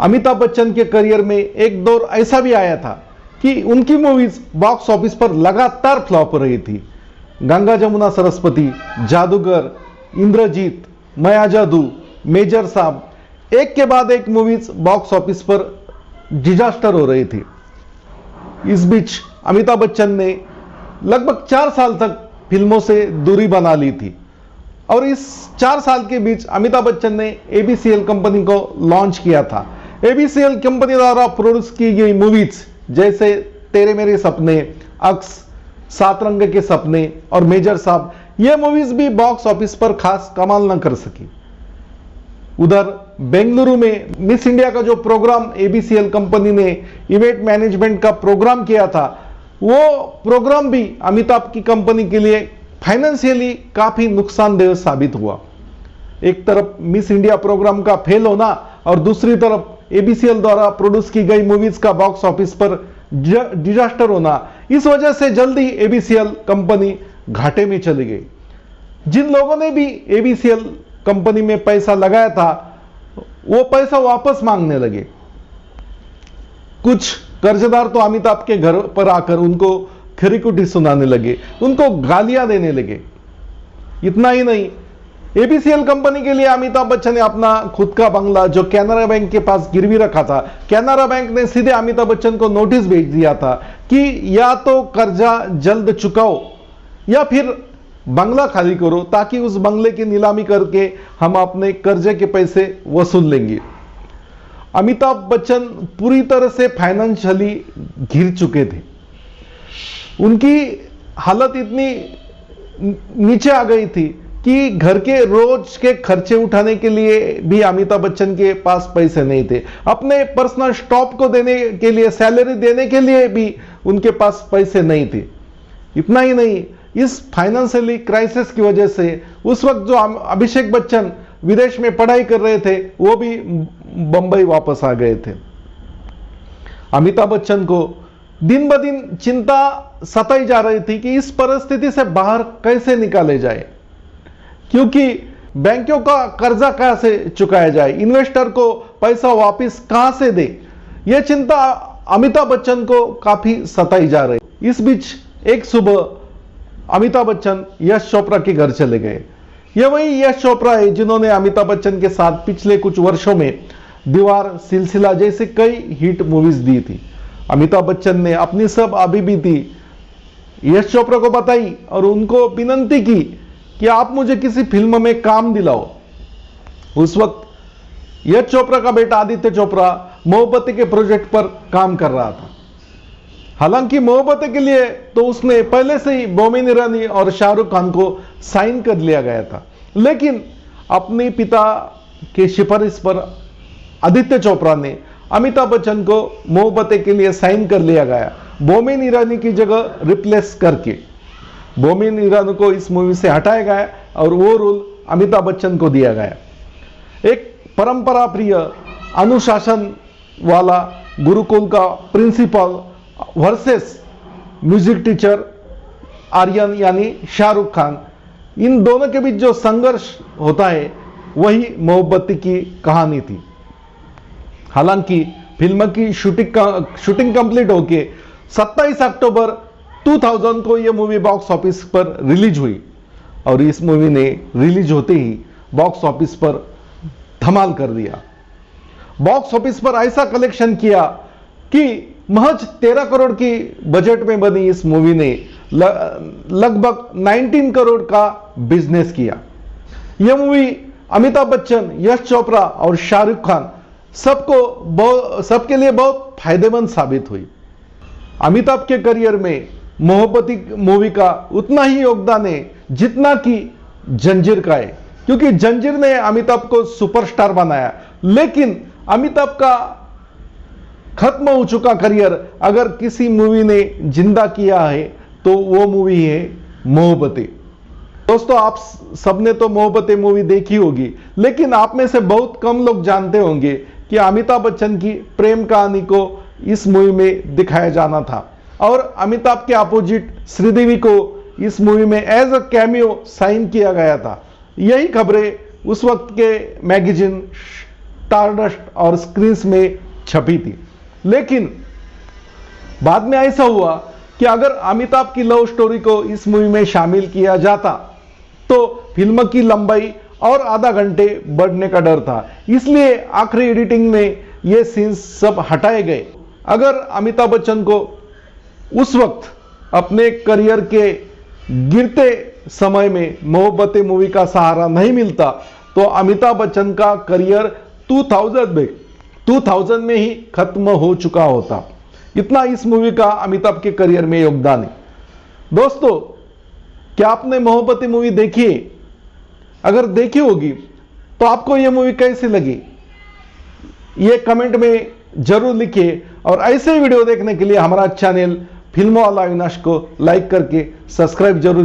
अमिताभ बच्चन के करियर में एक दौर ऐसा भी आया था कि उनकी मूवीज बॉक्स ऑफिस पर लगातार फ्लॉप हो रही थी। गंगा जमुना सरस्वती, जादूगर, इंद्रजीत, माया जादू, मेजर साहब, एक के बाद एक मूवीज बॉक्स ऑफिस पर डिजास्टर हो रही थी। इस बीच अमिताभ बच्चन ने लगभग 4 साल तक फिल्मों से दूरी बना ली थी और इस 4 साल के बीच अमिताभ बच्चन ने एबीसीएल कंपनी को लॉन्च किया था। एबीसीएल कंपनी द्वारा प्रोड्यूस की गई मूवीज जैसे तेरे मेरे सपने, अक्स, सात रंग के सपने और मेजर साहब, ये मूवीज भी बॉक्स ऑफिस पर खास कमाल न कर सकी। उधर बेंगलुरु में मिस इंडिया का जो प्रोग्राम एबीसीएल कंपनी ने इवेंट मैनेजमेंट का प्रोग्राम किया था, वो प्रोग्राम भी अमिताभ की कंपनी के लिए फाइनेंशियली काफी नुकसानदेह साबित हुआ। एक तरफ मिस इंडिया प्रोग्राम का फेल होना और दूसरी तरफ एबीसीएल द्वारा प्रोड्यूस की गई मूवीज का बॉक्स ऑफिस पर डिजास्टर होना, इस वजह से जल्दी एबीसीएल कंपनी घाटे में चली गई। जिन लोगों ने भी एबीसीएल कंपनी में पैसा लगाया था, वो पैसा वापस मांगने लगे। कुछ कर्जदार तो अमिताभ के घर पर आकर उनको खरीकुटी सुनाने लगे, उनको गालियां देने लगे। इतना ही नहीं, एबीसीएल कंपनी के लिए अमिताभ बच्चन ने अपना खुद का बंगला जो कैनरा बैंक के पास गिरवी रखा था, कैनरा बैंक ने सीधे अमिताभ बच्चन को नोटिस भेज दिया था कि या तो कर्जा जल्द चुकाओ या फिर बंगला खाली करो, ताकि उस बंगले की नीलामी करके हम अपने कर्जे के पैसे वसूल लेंगे। अमिताभ बच्चन पूरी तरह से फाइनेंशियली घिर चुके थे। उनकी हालत इतनी नीचे आ गई थी कि घर के रोज के खर्चे उठाने के लिए भी अमिताभ बच्चन के पास पैसे नहीं थे। अपने पर्सनल स्टाफ को देने के लिए, सैलरी देने के लिए भी उनके पास पैसे नहीं थे। इतना ही नहीं, इस फाइनेंशियली क्राइसिस की वजह से उस वक्त जो अभिषेक बच्चन विदेश में पढ़ाई कर रहे थे, वो भी बंबई वापस आ गए थे। अमिताभ बच्चन को दिन ब दिन चिंता सताई जा रही थी कि इस परिस्थिति से बाहर कैसे निकाले जाए, क्योंकि बैंकों का कर्जा कहां से चुकाया जाए, इन्वेस्टर को पैसा वापस कहां से दे, यह चिंता अमिताभ बच्चन को काफी सताई जा रही। इस बीच एक सुबह अमिताभ बच्चन यश चोपड़ा के घर चले गए। यह वही यश चोपड़ा है जिन्होंने अमिताभ बच्चन के साथ पिछले कुछ वर्षों में दीवार, सिलसिला जैसे कई हिट मूवीज दी थी। अमिताभ बच्चन ने अपनी सब अभिव्यक्ति यश चोपड़ा को बताई और उनको विनती की कि आप मुझे किसी फिल्म में काम दिलाओ। उस वक्त यश चोपड़ा का बेटा आदित्य चोपड़ा मोहब्बतें के प्रोजेक्ट पर काम कर रहा था। हालांकि मोहब्बतें के लिए तो उसने पहले से ही बोमिन ईरानी और शाहरुख खान को साइन कर लिया गया था, लेकिन अपने पिता के सिफारिश पर आदित्य चोपड़ा ने अमिताभ बच्चन को मोहब्बतें के लिए साइन कर लिया गया, बोमिन ईरानी की जगह रिप्लेस करके। बोमिन ईरानी को इस मूवी से हटाया गया और वो रोल अमिताभ बच्चन को दिया गया। एक परंपरा प्रिय, अनुशासन वाला गुरुकुल का principal versus music teacher Aryan यानी शाहरुख खान, इन दोनों के बीच जो संघर्ष होता है वही मोहब्बती की कहानी थी। हालांकि फिल्म की शूटिंग कंप्लीट होके 27 अक्टूबर 2000 को यह मूवी बॉक्स ऑफिस पर रिलीज हुई और इस मूवी ने रिलीज होते ही बॉक्स ऑफिस पर धमाल कर दिया। बॉक्स ऑफिस पर ऐसा कलेक्शन किया कि महज 13 करोड़ की बजट में बनी इस मूवी ने लगभग 19 करोड़ का बिजनेस किया। यह मूवी अमिताभ बच्चन, यश चोपड़ा और शाहरुख खान सबके लिए बहुत फायदेमंद साबित हुई। अमिताभ के करियर में मोहब्बती मूवी का उतना ही योगदान है जितना कि जंजीर का है, क्योंकि जंजीर ने अमिताभ को सुपरस्टार बनाया। लेकिन अमिताभ का खत्म हो चुका करियर अगर किसी मूवी ने जिंदा किया है तो वो मूवी है मोहब्बतें। दोस्तों, आप सबने तो मोहब्बतें मूवी देखी होगी, लेकिन आप में से बहुत कम लोग जानते होंगे कि अमिताभ बच्चन की प्रेम कहानी को इस मूवी में दिखाया जाना था और अमिताभ के अपोजिट श्रीदेवी को इस मूवी में एज अ कैमियो साइन किया गया था। यही खबरें उस वक्त के मैगजीन स्टारडस्ट और स्क्रीन्स में छपी थी। लेकिन बाद में ऐसा हुआ कि अगर अमिताभ की लव स्टोरी को इस मूवी में शामिल किया जाता तो फिल्म की लंबाई और आधा घंटे बढ़ने का डर था, इसलिए आखिरी एडिटिंग में ये सीन्स सब हटाए गए। अगर अमिताभ बच्चन को उस वक्त अपने करियर के गिरते समय में मोहब्बतें मूवी का सहारा नहीं मिलता तो अमिताभ बच्चन का करियर 2000 में ही खत्म हो चुका होता। इतना इस मूवी का अमिताभ के करियर में योगदान है। दोस्तों, क्या आपने मोहब्बतें मूवी देखी है? अगर देखी होगी तो आपको यह मूवी कैसी लगी ये कमेंट में जरूर लिखिए, और ऐसे वीडियो देखने के लिए हमारा चैनल फिल्मवाला अविनाश को लाइक करके सब्सक्राइब जरूर